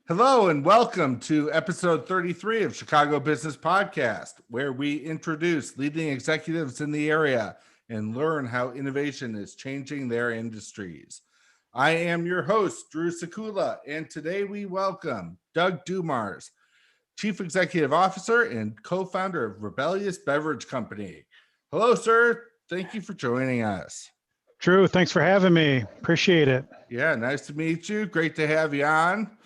Hello and welcome to episode 33 of Chicago Business Podcast, where we introduce leading executives in the area and learn how innovation is changing their industries. I am your host, Drew Sekula, and today we welcome Doug DuMars, Chief Executive Officer and co-founder of Rebellious Beverage Company. Hello, sir. Thank you for joining us. Drew, thanks for having me. Appreciate it. Yeah, nice to meet you. Great to have you on.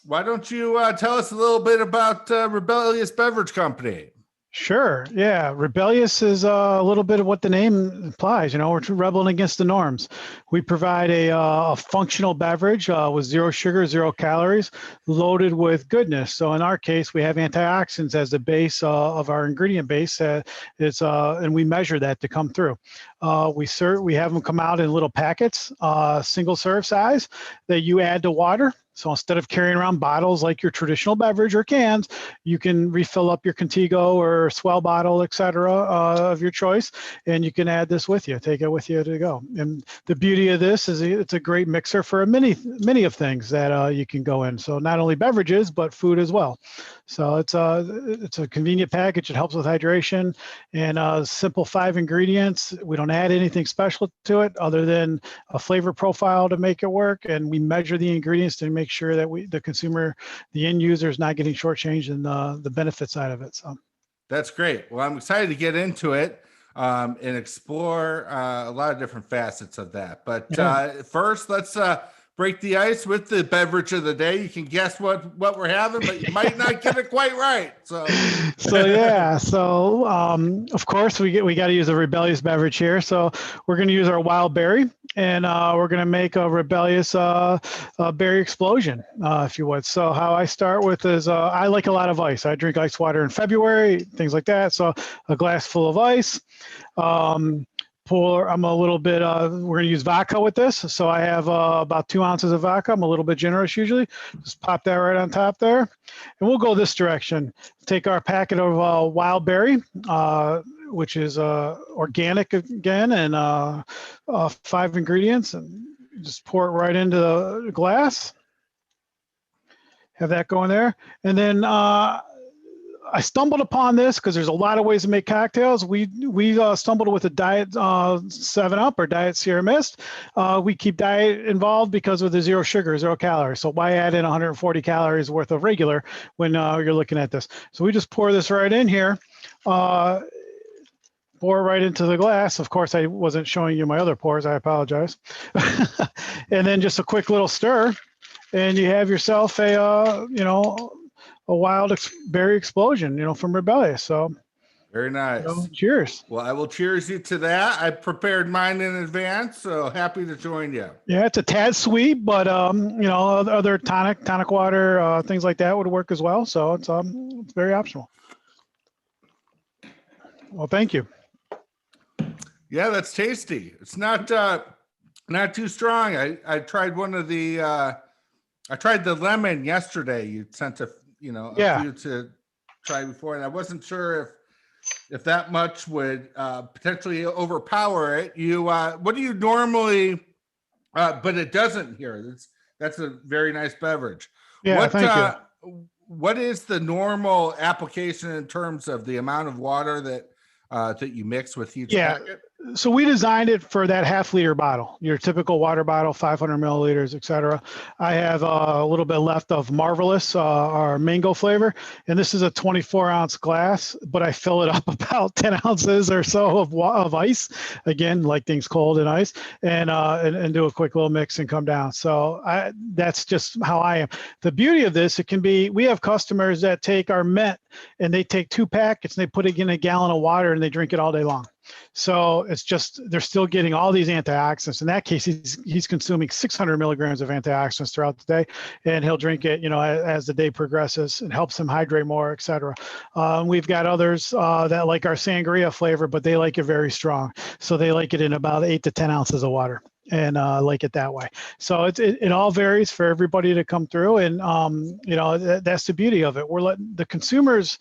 Why don't you tell us a little bit about Rebellious Beverage Company? Sure. Yeah. Rebellious is a little bit of what the name implies. You know, we're rebelling against the norms. We provide a functional beverage with zero sugar, zero calories, loaded with goodness. So in our case, we have antioxidants as the base of our ingredient base. And we measure that to come through. We have them come out in little packets, single serve size that you add to water. So instead of carrying around bottles like your traditional beverage or cans, you can refill up your Contigo or Swell bottle, et cetera, of your choice, and you can add this with you, take it with you to go. And the beauty of this is it's a great mixer for many of things that you can go in. So not only beverages, but food as well. So it's a convenient package. It helps with hydration and simple 5 ingredients. We don't add anything special to it other than a flavor profile to make it work. And we measure the ingredients to make sure that the consumer, the end user, is not getting shortchanged in the benefit side of it. So that's great. Well, I'm excited to get into it and explore a lot of different facets of that. But first, let's break the ice with the beverage of the day. You can guess what we're having, but you might not get it quite right. So of course we got to use a Rebellious beverage here. So we're going to use our wild berry, and we're going to make a Rebellious berry explosion, if you would. So how I start with is I like a lot of ice. I drink ice water in February, things like that. So a glass full of ice. I'm a little bit, we're going to use vodka with this. So I have about 2 ounces of vodka. I'm a little bit generous usually. Just pop that right on top there. And we'll go this direction. Take our packet of wild berry, which is organic again, and 5 ingredients. And just pour it right into the glass. Have that going there. And then I stumbled upon this because there's a lot of ways to make cocktails. We stumbled with a Diet 7-Up or Diet Sierra Mist. We keep diet involved because of the zero sugar, zero calories. So why add in 140 calories worth of regular when you're looking at this? So we just pour this right in here. Pour right into the glass. Of course, I wasn't showing you my other pours. I apologize. And then just a quick little stir, and you have yourself a wild berry explosion, from Rebellious. So very nice. Cheers. Well, I will cheers you to that. I prepared mine in advance, so happy to join you. Yeah, it's a tad sweet, but other tonic water, things like that would work as well. So it's very optional. Well, thank you. Yeah, that's tasty. It's not too strong. I tried I tried the lemon yesterday. You sent a few to try before, and I wasn't sure if that much would potentially overpower it. What do you normally? But it doesn't here. That's a very nice beverage. Yeah, thank you. What is the normal application in terms of the amount of water that you mix with each packet? So we designed it for that half-liter bottle, your typical water bottle, 500 milliliters, et cetera. I have a little bit left of Marvelous, our mango flavor, and this is a 24-ounce glass, but I fill it up about 10 ounces or so of ice, again, like things cold and ice, and do a quick little mix and come down. So that's just how I am. The beauty of this, we have customers that take our mint, and they take 2 packets, and they put it in a gallon of water, and they drink it all day long. So it's just, they're still getting all these antioxidants. In that case, he's consuming 600 milligrams of antioxidants throughout the day, and he'll drink it, as the day progresses. It helps him hydrate more, et cetera. We've got others that like our sangria flavor, but they like it very strong. So they like it in about 8 to 10 ounces of water, and like it that way. So it all varies for everybody to come through. And, that's the beauty of it. We're letting the consumers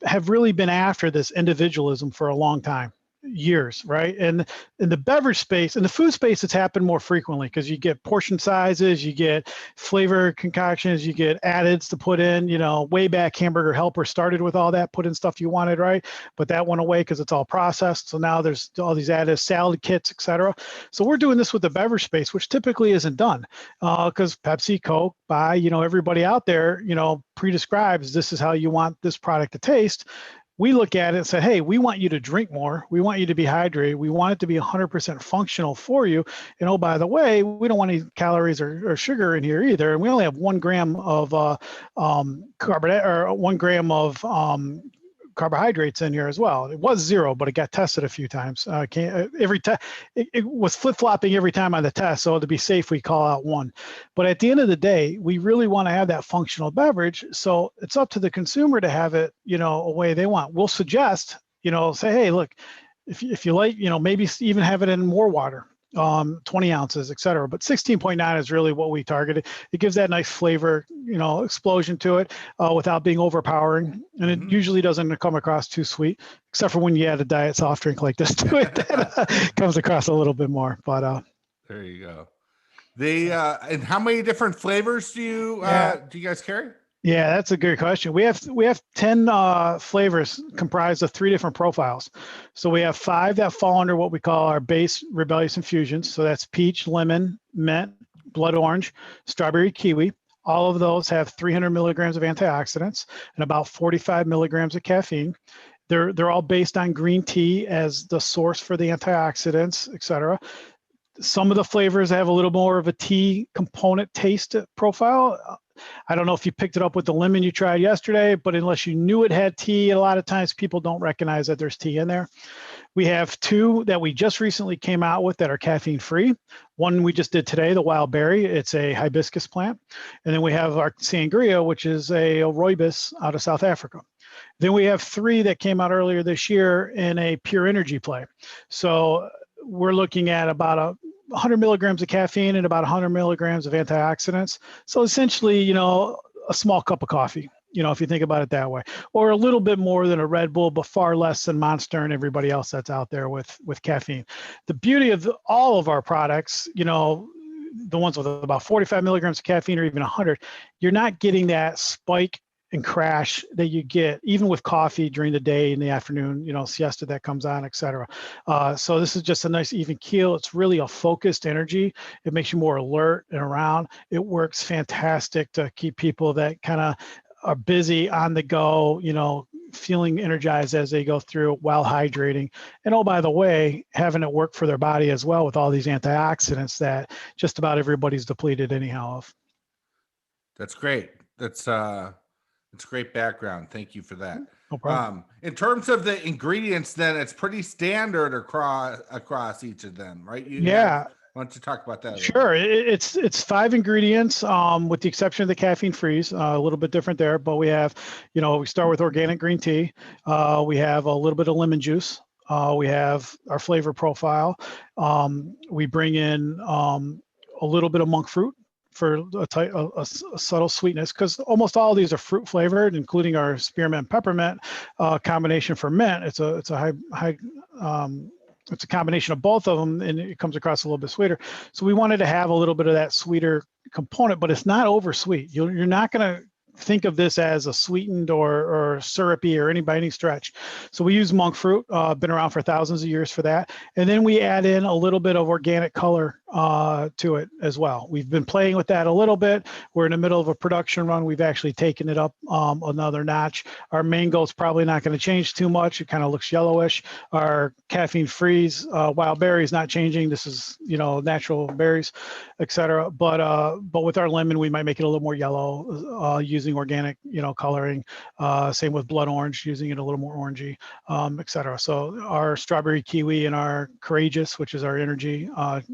have really been after this individualism for a long time. years, right? And in the beverage space, in the food space, it's happened more frequently because you get portion sizes, you get flavor concoctions, you get addeds to put in. Way back, Hamburger Helper started with all that, put in stuff you wanted, right? But that went away because it's all processed. So now there's all these additives, salad kits, etc. So we're doing this with the beverage space, which typically isn't done because Pepsi, Coke, everybody out there, pre-describes this is how you want this product to taste. We look at it and say, hey, we want you to drink more. We want you to be hydrated. We want it to be 100% functional for you. And oh, by the way, we don't want any calories or sugar in here either. And we only have 1 gram of carbonate or 1 gram of carbohydrates in here as well. It was 0, but it got tested a few times. Every time it was flip-flopping every time on the test. So to be safe, we call out 1. But at the end of the day, we really want to have that functional beverage. So it's up to the consumer to have it, a way they want. We'll suggest, say, hey, look, if you like, maybe even have it in more water. 20 ounces, et cetera. But 16.9 is really what we targeted. It gives that nice flavor, explosion to it without being overpowering. And it usually doesn't come across too sweet, except for when you add a diet soft drink like this to it, that comes across a little bit more. But there you go. And how many different flavors do you guys carry? Yeah, that's a good question. We have 10 flavors comprised of 3 different profiles. So we have 5 that fall under what we call our base Rebellious infusions. So that's peach, lemon, mint, blood orange, strawberry, kiwi. All of those have 300 milligrams of antioxidants and about 45 milligrams of caffeine. They're all based on green tea as the source for the antioxidants, et cetera. Some of the flavors have a little more of a tea component taste profile. I don't know if you picked it up with the lemon you tried yesterday, but unless you knew it had tea, a lot of times people don't recognize that there's tea in there. We have 2 that we just recently came out with that are caffeine free. One we just did today, the wild berry. It's a hibiscus plant. And then we have our sangria, which is a rooibos out of South Africa. Then we have 3 that came out earlier this year in a pure energy play. So we're looking at about 100 milligrams of caffeine and about 100 milligrams of antioxidants. So essentially, a small cup of coffee, if you think about it that way, or a little bit more than a Red Bull, but far less than Monster and everybody else that's out there with caffeine. The beauty of all of our products, the ones with about 45 milligrams of caffeine or even 100, you're not getting that spike and crash that you get even with coffee during the day, in the afternoon, siesta that comes on, et cetera. So this is just a nice even keel. It's really a focused energy. It makes you more alert and around. It works fantastic to keep people that kind of are busy on the go, feeling energized as they go through while hydrating. And oh, by the way, having it work for their body as well with all these antioxidants that just about everybody's depleted anyhow of. That's great. It's great background. Thank you for that. No problem. In terms of the ingredients, then it's pretty standard across each of them, right? Why don't you talk about that? Sure. It's 5 ingredients, with the exception of the caffeine freeze, a little bit different there. But we have, we start with organic green tea. We have a little bit of lemon juice. We have our flavor profile. We bring in a little bit of monk fruit for a subtle sweetness, because almost all of these are fruit flavored, including our spearmint peppermint combination for mint. It's a it's a combination of both of them, and it comes across a little bit sweeter. So we wanted to have a little bit of that sweeter component, but it's not over sweet. You're not going to think of this as a sweetened or syrupy or by any stretch. So we use monk fruit, been around for thousands of years for that. And then we add in a little bit of organic color to it as well. We've been playing with that a little bit. We're in the middle of a production run. We've actually taken it up another notch. Our mango is probably not going to change too much. It kind of looks yellowish. Our caffeine freeze, wild berry is not changing. This is, natural berries, etc. But with our lemon, we might make it a little more yellow using organic, coloring. Same with blood orange, using it a little more orangey, etc. So our strawberry kiwi and our courageous, which is our energy,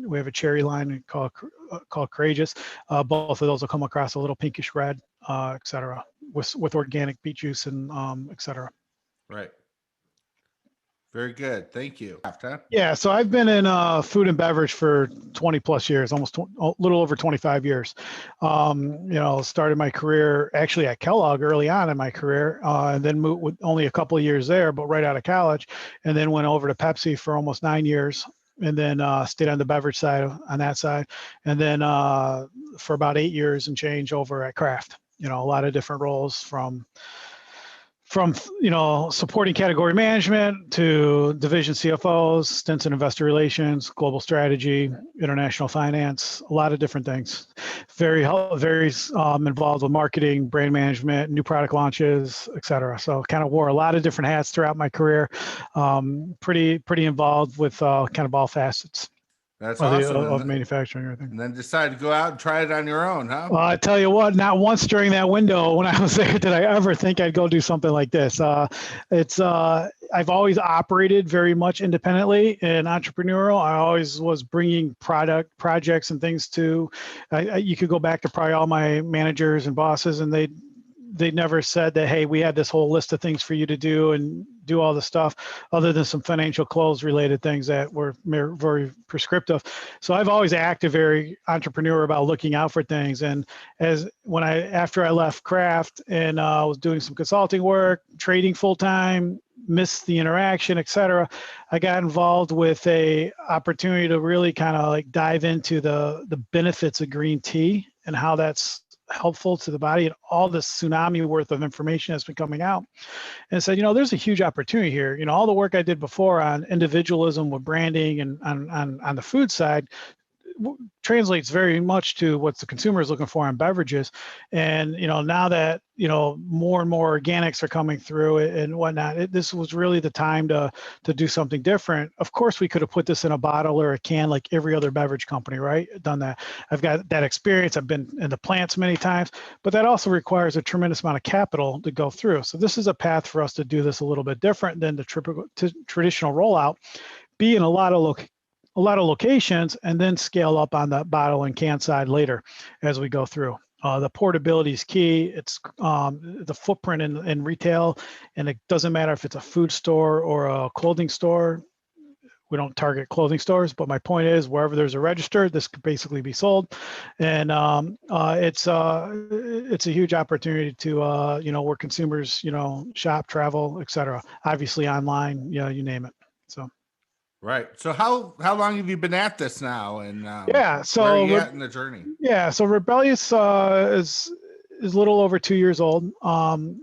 we have a cherry line called courageous. Both of those will come across a little pinkish red, etc. With organic beet juice and etc. Right. Very good. Thank you. Yeah, so I've been in food and beverage for 20 plus years, almost a little over 25 years. Started my career actually at Kellogg early on in my career, and then moved with only a couple of years there, but right out of college, and then went over to Pepsi for almost 9 years, and then stayed on the beverage side on that side, and then for about 8 years and change over at Kraft. A lot of different roles from supporting category management to division CFOs, stints in investor relations, global strategy, international finance, a lot of different things. Very involved with marketing, brand management, new product launches, et cetera. So kind of wore a lot of different hats throughout my career. Pretty involved with kind of all facets. That's awesome. Of manufacturing and everything. And then decided to go out and try it on your own, huh? Well, I tell you what, not once during that window when I was there did I ever think I'd go do something like this. I've always operated very much independently and entrepreneurial. I always was bringing projects and things to. You could go back to probably all my managers and bosses, and they never said that, hey, we had this whole list of things for you to do and do all the stuff, other than some financial close related things that were very prescriptive. So I've always acted very entrepreneurial about looking out for things. And after I left Kraft and was doing some consulting work, trading full time, missed the interaction, et cetera, I got involved with a opportunity to really kind of like dive into the benefits of green tea and how that's helpful to the body, and all this tsunami worth of information has been coming out, and said, there's a huge opportunity here. All the work I did before on individualism with branding and on the food side translates very much to what the consumer is looking for on beverages. And now that more and more organics are coming through and whatnot, this was really the time to do something different. Of course, we could have put this in a bottle or a can like every other beverage company, right? Done that. I've got that experience. I've been in the plants many times, but that also requires a tremendous amount of capital to go through. So this is a path for us to do this a little bit different than the traditional rollout, be in a lot of locations, and then scale up on the bottle and can side later as we go through. The portability is key. It's the footprint in retail, and it doesn't matter if it's a food store or a clothing store. We don't target clothing stores, but my point is wherever there's a register, this could basically be sold. And it's a huge opportunity to, where consumers, shop, travel, et cetera. Obviously online, you name it. So. Right. So how long have you been at this now? And so where are you at in the journey? Yeah. So Rebellious is a little over 2 years old.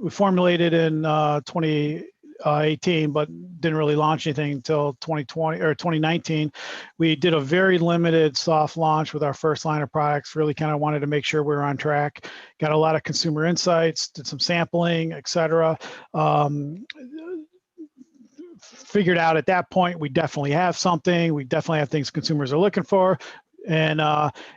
We formulated in 2018, but didn't really launch anything until 2020 or 2019. We did a very limited soft launch with our first line of products. Really kind of wanted to make sure we were on track. Got a lot of consumer insights, did some sampling, et cetera. Figured out at that point we definitely have something. We definitely have things consumers are looking for, and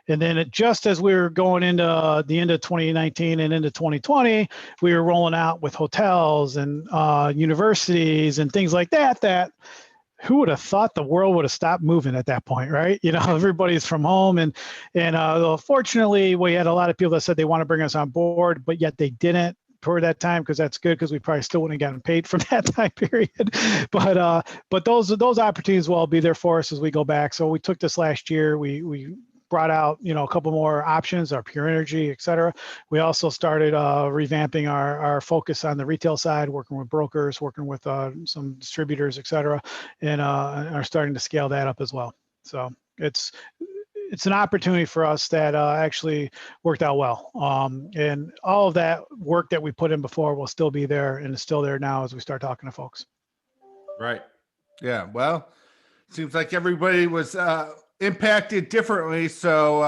then just as we were going into the end of 2019 and into 2020, we were rolling out with hotels and universities and things like that. That who would have thought the world would have stopped moving at that point, right? Everybody's from home, and fortunately, we had a lot of people that said they want to bring us on board, but yet they didn't for that time, because that's good, because we probably still wouldn't have gotten paid from that time period. But those opportunities will all be there for us as we go back. So we took this last year. We brought out a couple more options, our pure energy, et cetera. We also started revamping our focus on the retail side, working with brokers, working with some distributors, et cetera, and are starting to scale that up as well. So it's an opportunity for us that actually worked out well. And all of that work that we put in before will still be there, and it's still there now as we start talking to folks. Right. Yeah. Well, seems like everybody was impacted differently. So,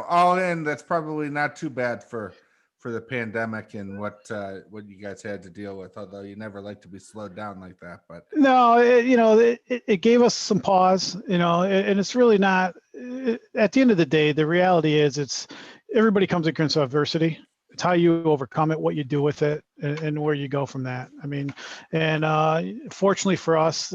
all in, that's probably not too bad for the pandemic and what you guys had to deal with, although you never like to be slowed down like that. But no, it gave us some pause, and it's really not, at the end of the day, the reality is it's everybody comes against adversity. It's how you overcome it, what you do with it, and where you go from that. I mean, and fortunately for us,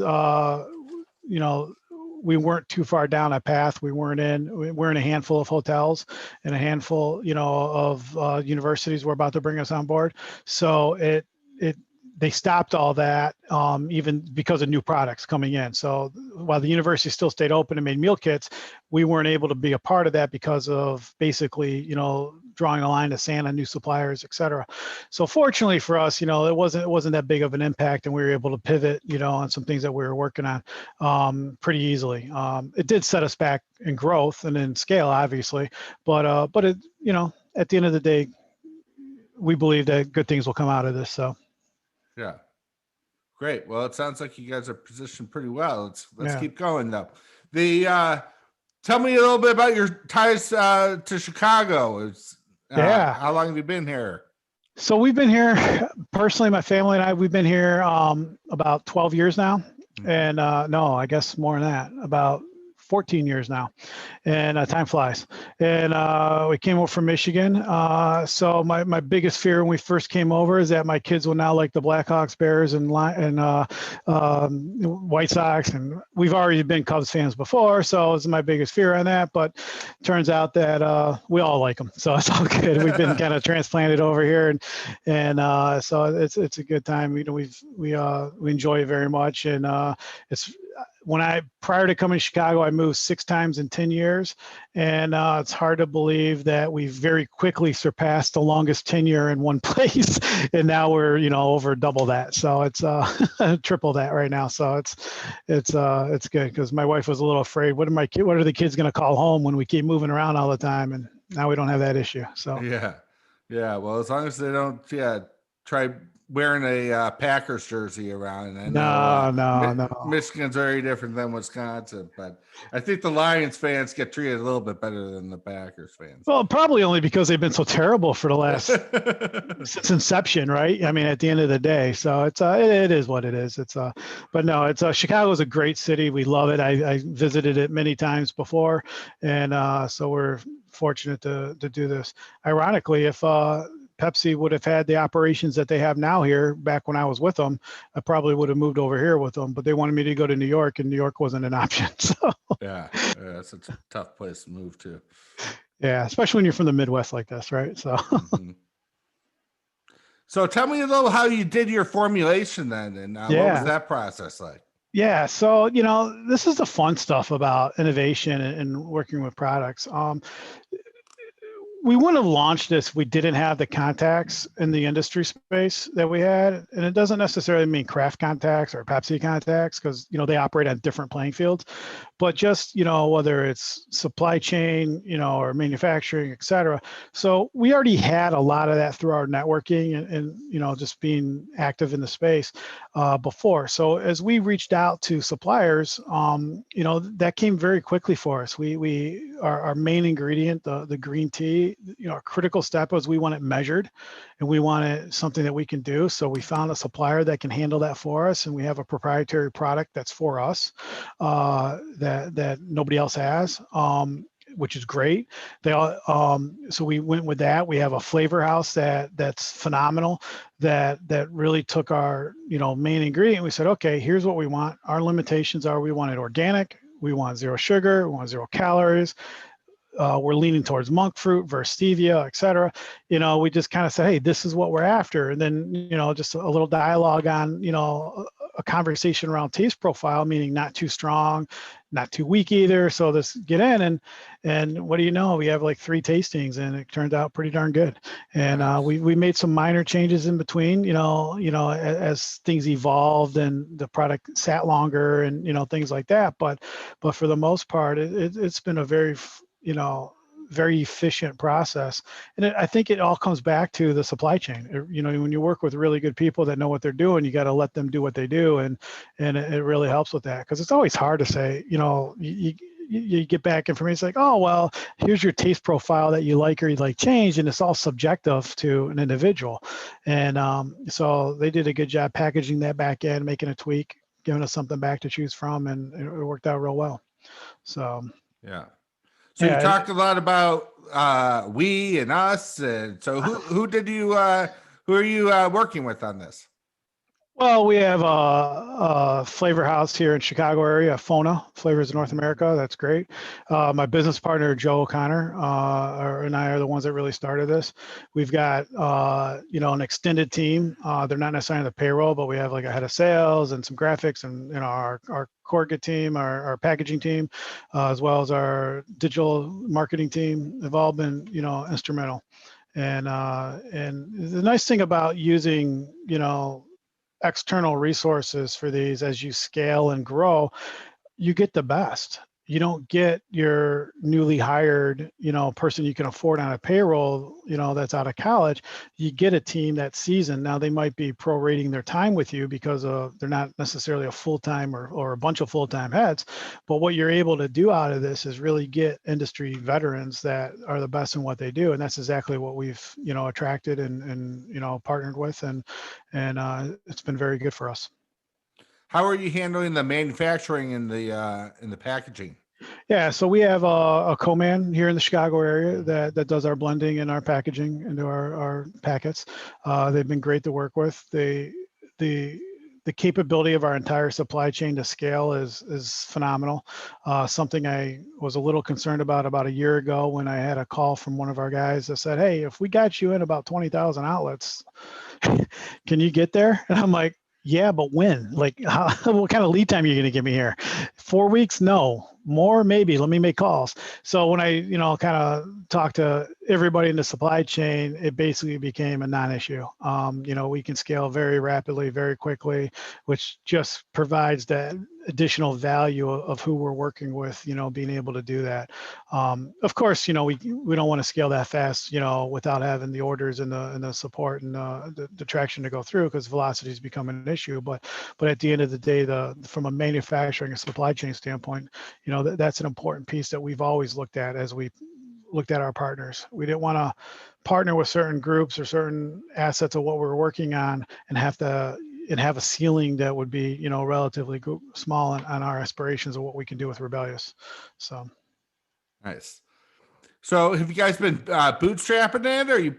we weren't too far down a path. We're in a handful of hotels and a handful, of universities were about to bring us on board. So they stopped all that, even because of new products coming in. So while the university still stayed open and made meal kits, we weren't able to be a part of that because of basically, drawing a line in the sand on new suppliers, et cetera. So fortunately for us, it wasn't that big of an impact, and we were able to pivot, on some things that we were working on pretty easily. It did set us back in growth and in scale, obviously, but it, at the end of the day, we believe that good things will come out of this. So. Yeah. Great. Well, it sounds like you guys are positioned pretty well. Let's Yeah. keep going though. Tell me a little bit about your ties to Chicago. Yeah. How long have you been here? So we've been here personally, my family and I, we've been here about 12 years now. Mhm. And no, I guess more than that, about 14 years now. And time flies. And we came over from Michigan. So my biggest fear when we first came over is that my kids will now like the Blackhawks, Bears, and White Sox. And we've already been Cubs fans before, so it's my biggest fear on that. But turns out that we all like them, so it's all good. We've been kind of transplanted over here, and so it's a good time. We enjoy it very much, and it's. Prior to coming to Chicago, I moved 6 times in 10 years. And it's hard to believe that we very quickly surpassed the longest tenure in one place. And now we're, over double that. So it's triple that right now. So it's good, because my wife was a little afraid. What are the kids going to call home when we keep moving around all the time? And now we don't have that issue. So Yeah. Well, as long as they don't, try wearing a Packers jersey around. And I know no. Michigan's very different than Wisconsin, but I think the Lions fans get treated a little bit better than the Packers fans. Well, probably only because they've been so terrible for the last since inception, right? I mean, at the end of the day, so it is what it is. But no, Chicago is a great city. We love it. I visited it many times before, and so we're fortunate to do this. Ironically, if Pepsi would have had the operations that they have now here back when I was with them, I probably would have moved over here with them, but they wanted me to go to New York, and New York wasn't an option. So yeah, it's a tough place to move to. Yeah, especially when you're from the Midwest like this, right? So Mm-hmm. So tell me a little how you did your formulation then, and what was that process like? Yeah, so this is the fun stuff about innovation and working with products. We wouldn't have launched this if we didn't have the contacts in the industry space that we had. And it doesn't necessarily mean Kraft contacts or Pepsi contacts, because they operate on different playing fields. But just whether it's supply chain, or manufacturing, et cetera. So we already had a lot of that through our networking and just being active in the space before. So as we reached out to suppliers, that came very quickly for us. Our main ingredient, the green tea, a critical step was we want it measured, and we wanted something that we can do. So we found a supplier that can handle that for us, and we have a proprietary product that's for us that nobody else has, which is great. So we went with that. We have a flavor house that's phenomenal, that really took our main ingredient. We said, okay, here's what we want. Our limitations are: we want it organic, we want 0 sugar, we want 0 calories. We're leaning towards monk fruit versus stevia, et cetera. We just kind of say, hey, this is what we're after. And then, just a little dialogue on, a conversation around taste profile, meaning not too strong, not too weak either. So this get in, and what do you know? We have like 3 tastings, and it turned out pretty darn good. And Nice. we made some minor changes in between, as things evolved and the product sat longer and things like that. But for the most part, it's been a very very efficient process. And I think it all comes back to the supply chain. When you work with really good people that know what they're doing, you got to let them do what they do. And it really helps with that, because it's always hard to say, you get back information. It's like, oh, well, here's your taste profile that you like or you'd like changed. And it's all subjective to an individual. And so they did a good job packaging that back in, making a tweak, giving us something back to choose from. And it worked out real well. So, yeah. So you talked a lot about we and us, and so who are you working with on this? Well, we have a flavor house here in Chicago area, FONA, Flavors of North America. That's great. My business partner, Joe O'Connor, and I are the ones that really started this. We've got, an extended team. They're not necessarily on the payroll, but we have like a head of sales and some graphics and, our corporate team, our packaging team, as well as our digital marketing team have all been, instrumental. And the nice thing about using, external resources for these as you scale and grow, you get the best. You don't get your newly hired, person you can afford on a payroll, that's out of college. You get a team that's seasoned. Now they might be prorating their time with you because they're not necessarily a full-time or a bunch of full-time heads. But what you're able to do out of this is really get industry veterans that are the best in what they do. And that's exactly what we've, attracted and partnered with. And it's been very good for us. How are you handling the manufacturing and the packaging? Yeah, so we have a co-man here in the Chicago area that does our blending and our packaging into our packets. They've been great to work with. The capability of our entire supply chain to scale is phenomenal. Something I was a little concerned about a year ago when I had a call from one of our guys that said, "Hey, if we got you in about 20,000 outlets, can you get there?" And I'm like, "Yeah, but when? Like, what kind of lead time are you going to give me here? 4 weeks? No. More? Maybe. Let me make calls." So when I, kind of talked to everybody in the supply chain, it basically became a non-issue. We can scale very rapidly, very quickly, which just provides that additional value of who we're working with, being able to do that. Of course, we don't want to scale that fast, without having the orders and the support and the traction to go through, because velocity has become an issue. But at the end of the day, from a manufacturing and supply chain standpoint, that's an important piece that we've always looked at as we looked at our partners. We didn't want to partner with certain groups or certain assets of what we're working on and have a ceiling that would be, relatively small on our aspirations of what we can do with Rebellious. So Nice. So have you guys been bootstrapping it, or you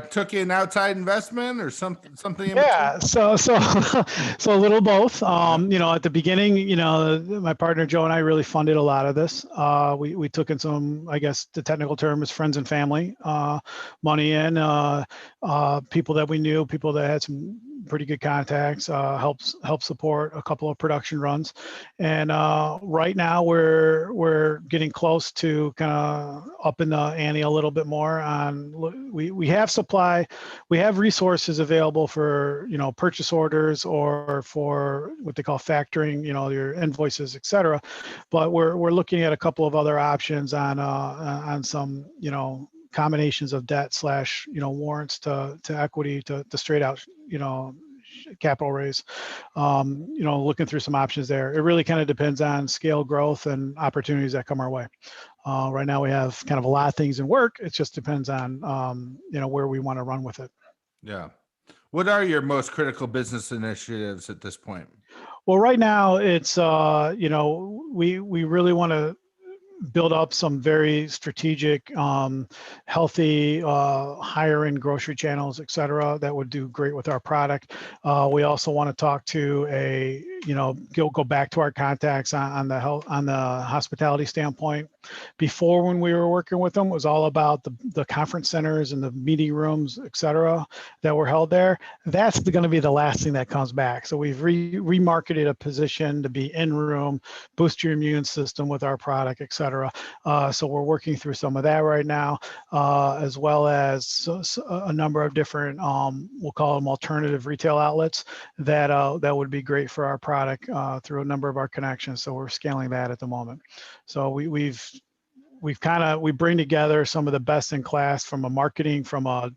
took in outside investment, or something in between? yeah, so a little both. At the beginning, my partner Joe and I really funded a lot of this. We took in some, I guess the technical term is friends and family money in, people that we knew, people that had some pretty good contacts, help support a couple of production runs. And right now we're getting close to kind of up in the ante a little bit more on, we have supply, we have resources available for, purchase orders or for what they call factoring, your invoices, et cetera. But we're looking at a couple of other options on some, combinations of debt / warrants to equity to straight out, capital raise. Looking through some options there. It really kind of depends on scale, growth, and opportunities that come our way. Right now we have kind of a lot of things in work. It just depends on, where we want to run with it. Yeah. What are your most critical business initiatives at this point? Well, right now it's, we really want to build up some very strategic, healthy, higher end grocery channels, et cetera, that would do great with our product. We also want to talk to go back to our contacts on the hospitality standpoint. Before, when we were working with them, it was all about the conference centers and the meeting rooms, et cetera, that were held there. That's going to be the last thing that comes back. So we've remarketed a position to be in room, boost your immune system with our product, et cetera. So we're working through some of that right now, as well as a number of different, we'll call them alternative retail outlets that would be great for our product through a number of our connections. So we're scaling that at the moment. So we bring together some of the best in class from a marketing, from a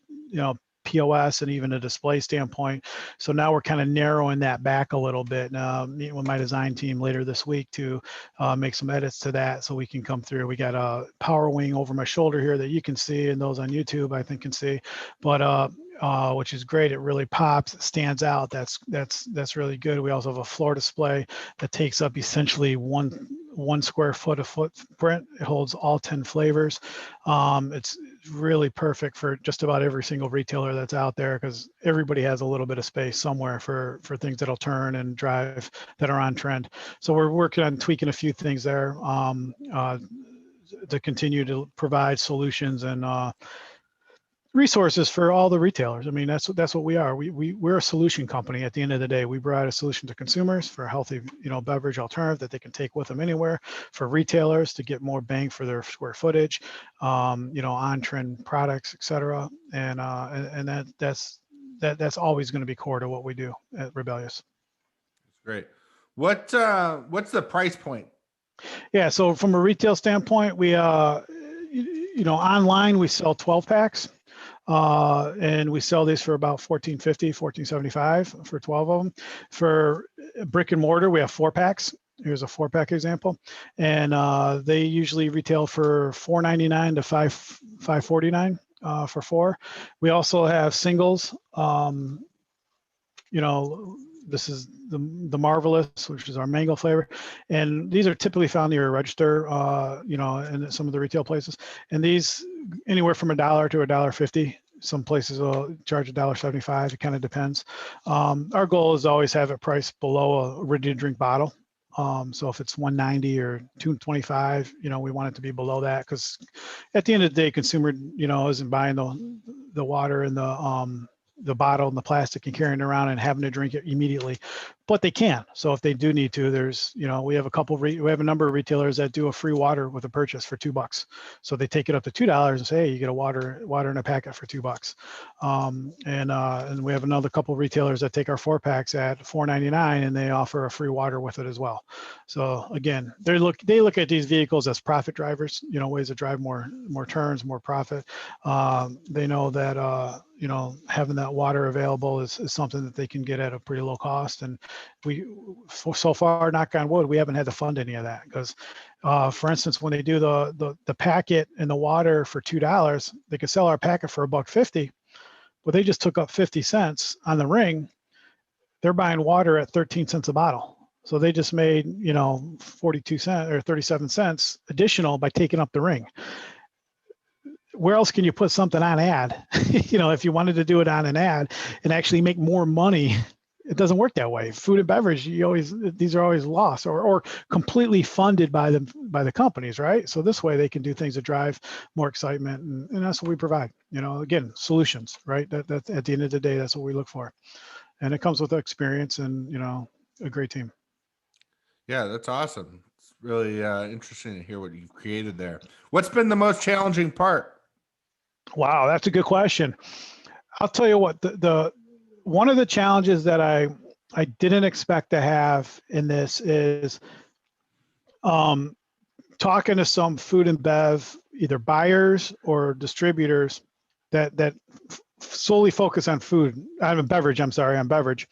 POS and even a display standpoint. So now we're kind of narrowing that back a little bit. Meeting with my design team later this week to make some edits to that so we can come through. We got a power wing over my shoulder here that you can see, and those on YouTube I think can see, but which is great. It really pops, it stands out. That's really good. We also have a floor display that takes up essentially one square foot of footprint. It holds all 10 flavors. really perfect for just about every single retailer that's out there, because everybody has a little bit of space somewhere for things that'll turn and drive that are on trend. So we're working on tweaking a few things there to continue to provide solutions and resources for all the retailers. I mean, that's what we are. We're a solution company. At the end of the day, we provide a solution to consumers for a healthy, beverage alternative that they can take with them anywhere. For retailers to get more bang for their square footage, on trend products, et cetera. And that's always going to be core to what we do at Rebellious. Great. What's the price point? Yeah. So from a retail standpoint, we online we sell 12 packs. And we sell these for about $14.50, $14.75 for 12 of them. For brick and mortar, we have 4-packs. Here's a 4-pack example, and they usually retail for $4.99 to $5.49 for 4. We also have singles. This is the Marvelous, which is our mango flavor, and these are typically found near a register, in some of the retail places. And these anywhere from $1 to $1.50. Some places will charge $1.75. It kind of depends. Our goal is to always have it priced below a ready-to-drink bottle. So if it's $1.90 or $2.25, we want it to be below that, because at the end of the day, consumer, isn't buying the water and the bottle and the plastic and carrying it around and having to drink it immediately, but they can. So if they do need to, there's, we have a number of retailers that do a free water with a purchase for $2. So they take it up to $2 and say, hey, you get a water in a packet for $2. And we have another couple of retailers that take our 4-packs at $4.99 and they offer a free water with it as well. So again, they look at these vehicles as profit drivers, ways to drive more turns, more profit. They know that, having that water available is something that they can get at a pretty low cost. And so far, knock on wood, we haven't had to fund any of that, because, for instance, when they do the packet and the water for $2, they could sell our packet for $1.50, but they just took up 50 cents on the ring. They're buying water at 13 cents a bottle. So they just made, 42 cents or 37 cents additional by taking up the ring. Where else can you put something on ad? If you wanted to do it on an ad and actually make more money, it doesn't work that way. Food and beverage, these are always lost or completely funded by the companies, right? So this way they can do things that drive more excitement, and that's what we provide. Again, solutions, right? That's at the end of the day, that's what we look for, and it comes with experience and a great team. Yeah, that's awesome. It's really interesting to hear what you've created there. What's been the most challenging part? Wow, that's a good question. I'll tell you what, the one of the challenges that I didn't expect to have in this is talking to some food and bev, either buyers or distributors that solely focus on beverage. On beverage.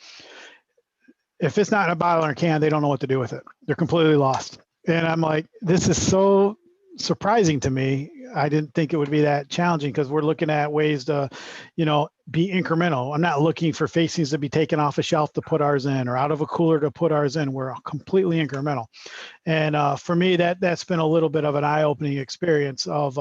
If it's not in a bottle or a can, they don't know what to do with it. They're completely lost. And I'm like, this is so surprising to me. I didn't think it would be that challenging, because we're looking at ways to, be incremental. I'm not looking for facings to be taken off a shelf to put ours in, or out of a cooler to put ours in. We're completely incremental. And for me, that's been a little bit of an eye-opening experience of,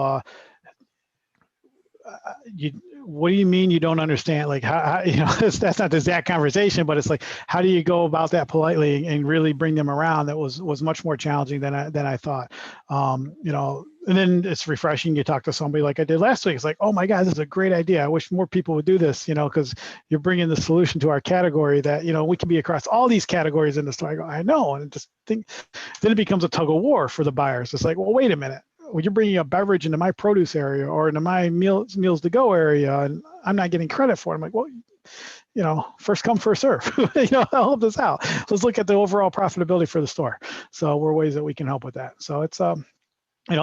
what do you mean you don't understand? Like, how that's not the exact conversation, but it's like, how do you go about that politely and really bring them around? That was much more challenging than I thought. And then it's refreshing. You talk to somebody like I did last week. It's like, oh my God, this is a great idea. I wish more people would do this, because you're bringing the solution to our category that, we can be across all these categories in the store. I go, I know. And then it becomes a tug of war for the buyers. It's like, well, wait a minute. Well, you're bringing a beverage into my produce area or into my meals to go area, and I'm not getting credit for it. I'm like, well, first come, first serve. Help us out. Let's look at the overall profitability for the store. So we're ways that we can help with that. So it's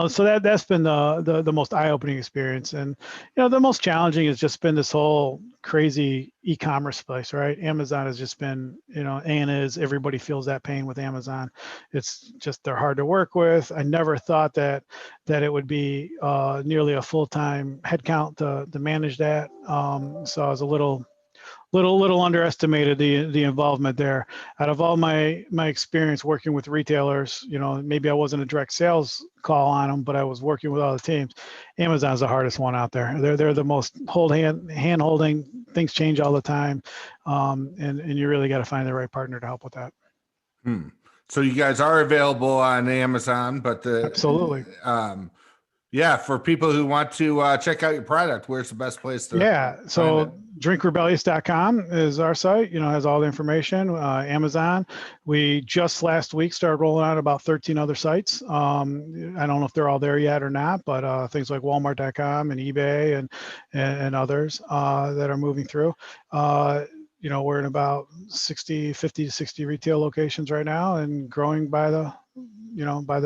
so that's been the most eye-opening experience. And the most challenging has just been this whole crazy e-commerce place, right? Amazon has just been, everybody feels that pain with Amazon. It's just, they're hard to work with. I never thought that it would be nearly a full-time headcount to manage that. So I was a little little underestimated the involvement there. Out of all my experience working with retailers, maybe I wasn't a direct sales call on them, but I was working with all the teams. Amazon's the hardest one out there. They're the most hand holding. Things change all the time, and you really got to find the right partner to help with that. So you guys are available on Amazon, but Absolutely. Yeah, for people who want to check out your product, where's the best place to? Yeah, so drinkrebellious.com is our site. Has all the information. Amazon. We just last week started rolling out about 13 other sites. I don't know if they're all there yet or not, but things like Walmart.com and eBay and others that are moving through. We're in about 50 to 60 retail locations right now, and growing by the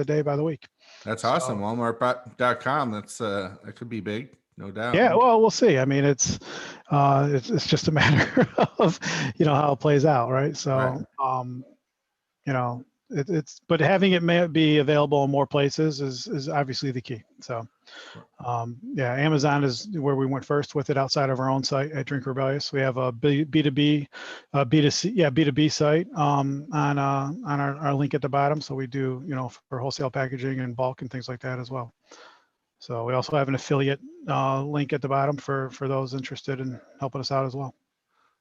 day, by the week. That's awesome. Walmart.com. That could be big, no doubt. Yeah, well, we'll see. I mean, it's just a matter of how it plays out, right? So, right. But having it may be available in more places is obviously the key. So, Amazon is where we went first with it outside of our own site at Drink Rebellious. We have a B2B, B2B site on our link at the bottom. So we do, for wholesale packaging and bulk and things like that as well. So we also have an affiliate link at the bottom for those interested in helping us out as well.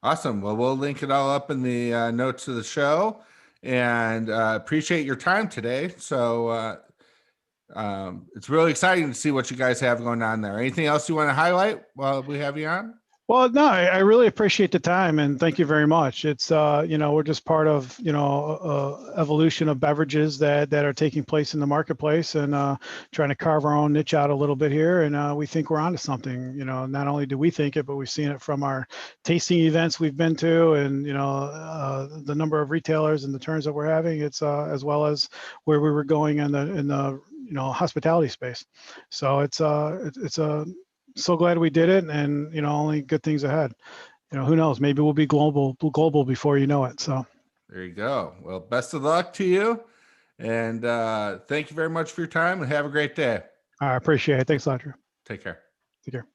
Awesome. Well, we'll link it all up in the notes of the show, and appreciate your time today. So it's really exciting to see what you guys have going on there. Anything else you want to highlight while we have you on? Well, no, I really appreciate the time, and thank you very much. It's we're just part of evolution of beverages that are taking place in the marketplace, and trying to carve our own niche out a little bit here. And we think we're onto something. Not only do we think it, but we've seen it from our tasting events we've been to, and the number of retailers and the turns that we're having. It's as well as where we were going in the hospitality space. So it's so glad we did it, and only good things ahead. Who knows, maybe we'll be global before you know it. So there you go. Well, best of luck to you, and thank you very much for your time, and have a great day. I appreciate it. Thanks a lot, Drew. Take care. Take care.